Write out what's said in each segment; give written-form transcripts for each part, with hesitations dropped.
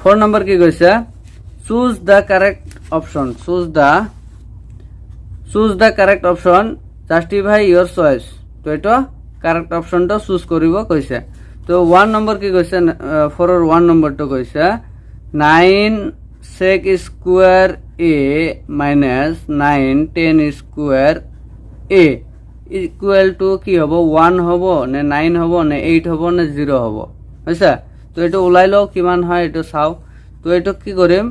4 নম্বর কি কইছে choose the correct option choose the correct option justify your choice তো এটা কারেক্ট অপশনটা চুজ করিব কইছে তো 1 নম্বর কি কইছে 4 এর 1 নম্বরটা কইছে 9 sec square a minus 9 10 square a equal to কি হবো 1 হবো না 9 হবো না 8 হবো না 0 হবো বুঝছা তো এটা উলাইলো কিমান হয় এটা চাও তো এটা কি করিম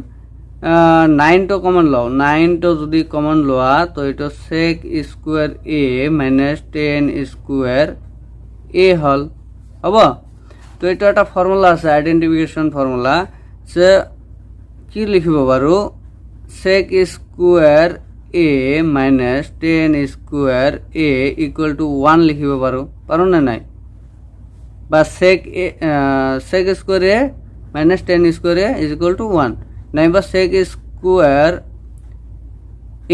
9 তো কমন লও 9 তো যদি কমন লওয়া তো এটা sec square a minus 10 square a হল হবো তো এটা একটা ফর্মুলা আছে আইডেন্টিফিকেশন ফর্মুলা যে কি লিখিব পারো sec square a minus 10 square a equal to 1 লিখিব পারো না নাই বা sec square a minus 10 square a is equal to 1 নাই বা sec square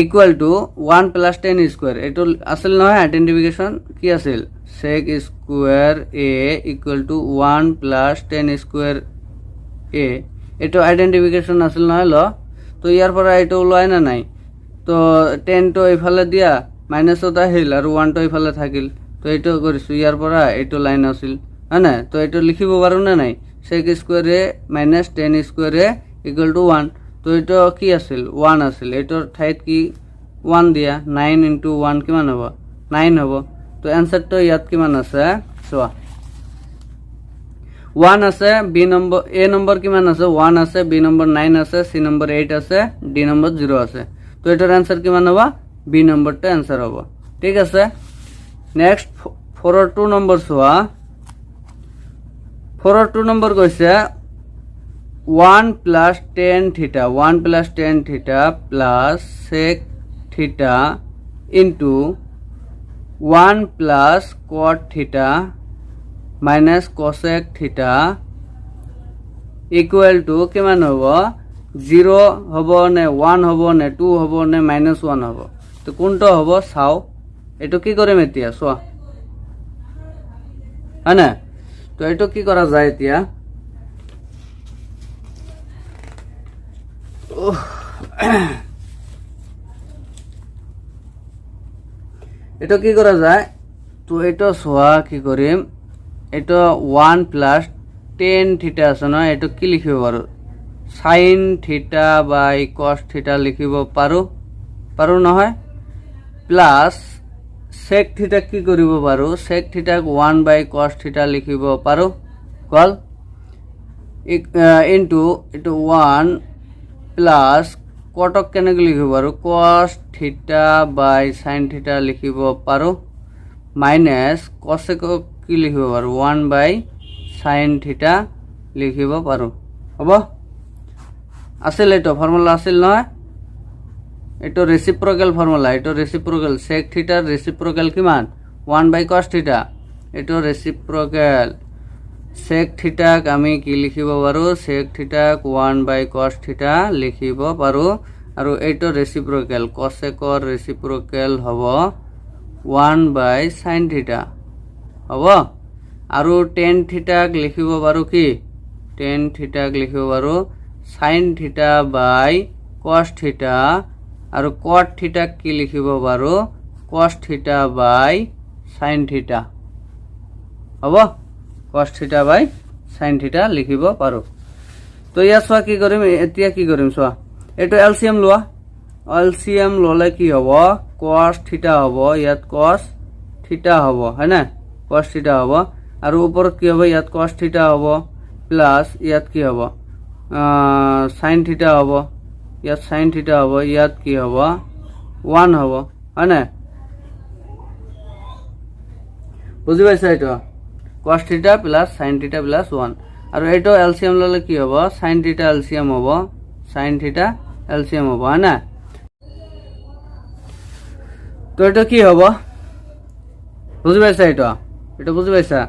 equal to 1 plus 10 square এটা আসল নয় আইডেন্টিফিকেশন কি আসল sec square a equal to 1 plus 10 square a এটা আইডেন্টিফিকেশন আসল নয় ল তো ইয়ার পরে এটা লয় না নাই তো 10 তো এইফালে দিয়া মাইনাস তো আহিল আর 1 তো এইফালে থাকিল তো এটা কৰিছো ইয়াৰ পৰা এইটো লাইন আছিল হয়নে তো এটা লিখিব পাৰো না নাই sec square a minus 10 square a equal to 1 তো এটা কি আছিল 1 আছিল এটার ঠাইত কি 1 দিয়া 9 into 1 কিমান হ'ব 9 হ'ব তো आंसर তো ইয়াত কিমান আছে চোৱা 1 আছে বি নম্বৰ এ নম্বৰ কিমান আছে 1 আছে বি নম্বৰ 9 আছে সি নম্বৰ 8 আছে ডি নম্বৰ 0 আছে তো এটাৰ आंसर কিমান হবে বি নম্বৰটা आंसर হবে ঠিক আছে নেক্সট 4 2 নম্বৰ চোৱা 4 2 নম্বৰ কইছে 1 plus 10 theta 1 plus 10 theta plus sec theta into 1 plus cot theta minus cosec theta equal to কিমান হ'ব 0 হ'ব নে 1 হ'ব নে 2 হ'ব নে -1 হ'ব তো কোনটো হ'ব চাও এটো কি কৰিম এতিয়া চোৱা হয়না তো এটো কি কৰা যায় এতিয়া এটা কি করা যায় তো এটা সোয়া কি করিম এটা 1 plus 10 থিটা আছে না এটা কি লিখিব পারো sin থিটা বাই cos থিটা লিখিব পারো নহয় প্লাস sec থিটা কি করিব পারো sec থিটা 1 বাই cos থিটা লিখিব পারো কল ইনটু এটা 1 প্লাস কটক কেনেকৈ লিখিব পাৰো cos থিটা বাই sin থিটা লিখিব পাৰো মাইনাস cosec কি লিখিব পাৰো 1 বাই sin থিটা লিখিব পাৰো হ'ব আছিল এটা ফর্মুলা আছিল নহয় এটা রেসিপ্রোকাল ফর্মুলা এটা রেসিপ্রোকাল sec থিটার রেসিপ্রোকাল কিমান 1 বাই cos থিটা এটা রেসিপ্রোকাল sec থিটাক আমি কি লিখিব পাৰো sec থিটাক 1 বাই cos থিটা লিখিব পাৰো আৰু এইটো ৰেচিপ্ৰকেল cosecৰ ৰেচিপ্ৰকেল হ'ব 1 বাই sin থিটা হ'ব আৰু tan থিটাক লিখিব পাৰো কি tan থিটাক লিখিব পাৰো sin থিটা বাই cos থিটা আৰু cot থিটাক কি লিখিব পাৰো cos থিটা বাই sin থিটা হ'ব cos থিটা বাই sin থিটা লিখিব পাৰো তো ইয়া সোয়া কি কৰিম এতিয়া কি কৰিম সোয়া এটো এলসিএম লোৱা এলসিএম ললে কি হ'ব cos থিটা হ'ব ইয়াত cos থিটা হ'ব হয়না cos থিটা হ'ব আৰু ওপৰত কি হ'ব ইয়াত cos থিটা হ'ব প্লাস ইয়াত কি হ'ব sin থিটা হ'ব ইয়াত sin থিটা হ'ব ইয়াত কি হ'ব 1 হ'ব হয়না বুজি পাইছা এটা cos থিটা প্লাস sin থিটা প্লাস 1 আৰু এইটো এলসিএম ললে কি হ'ব sin থিটা এলসিএম হ'ব sin থিটা এলসিএম হ'ব না তো এটা কি হ'ব বুজি পাইছা এটা বুজি পাইছা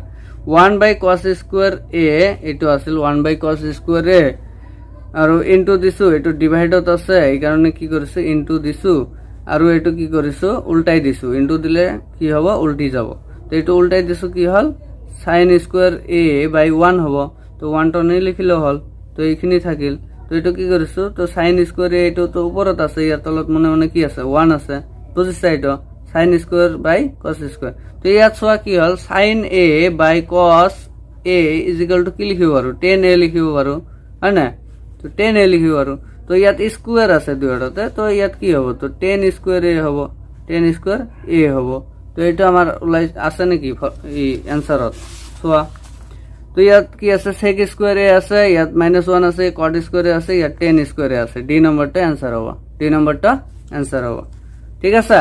1 বাই cos স্কয়ার a এটো আছিল 1 বাই cos স্কয়ার a আৰু ইনটু দিছো এটো ডিভাইডত আছে এই কাৰণে কি কৰিছো ইনটু দিছো আৰু এটো কি কৰিছো উল্টাই দিছো ইনটু দিলে কি হ'ব উল্টি যাব তো এটো উল্টাই দিছো কি হল sin স্কয়ার a বাই 1 হ'ব তো 1 টো নে লিখিলে হল তো তো এইখিনি থাকিল। তো এইটো কি কৰিছো, তো সাইন স্কোয়াৰ এ এইটো তো ওপৰত আছে, ইয়াৰ তলত মনে মনে কি আছে 1 আছে, বুজিছা এইটো sine square by cos square. তো ইয়াত চোৱা কি হ'ল, sine A by cos A is equal to কি লিখিব পাৰো, 10a লিখিব পাৰো, হয় না? তো 10a লিখিব পাৰো। তো ইয়াত স্কোয়ার আছে দুয়োটাতে, তো ইয়াত কি হ'ব, তো 10 স্কোয়ার এ হ'ব, 10 স্কোয়ার এ হ'ব। তো এইটো আমাৰ ওলাই আছে নেকি এই এনসাৰত, চোৱা। তো ইয়াত কি আছে, সেক স্কোয়ার এ আছে, ইয়াত -1 আছে, কট স্কোয়ার এ আছে, ইয়াত 10 স্কোয়ার এ আছে। ডি নম্বরটা অ্যান্সার হবো, ডি নম্বরটা অ্যান্সার হবো, ঠিক আছে।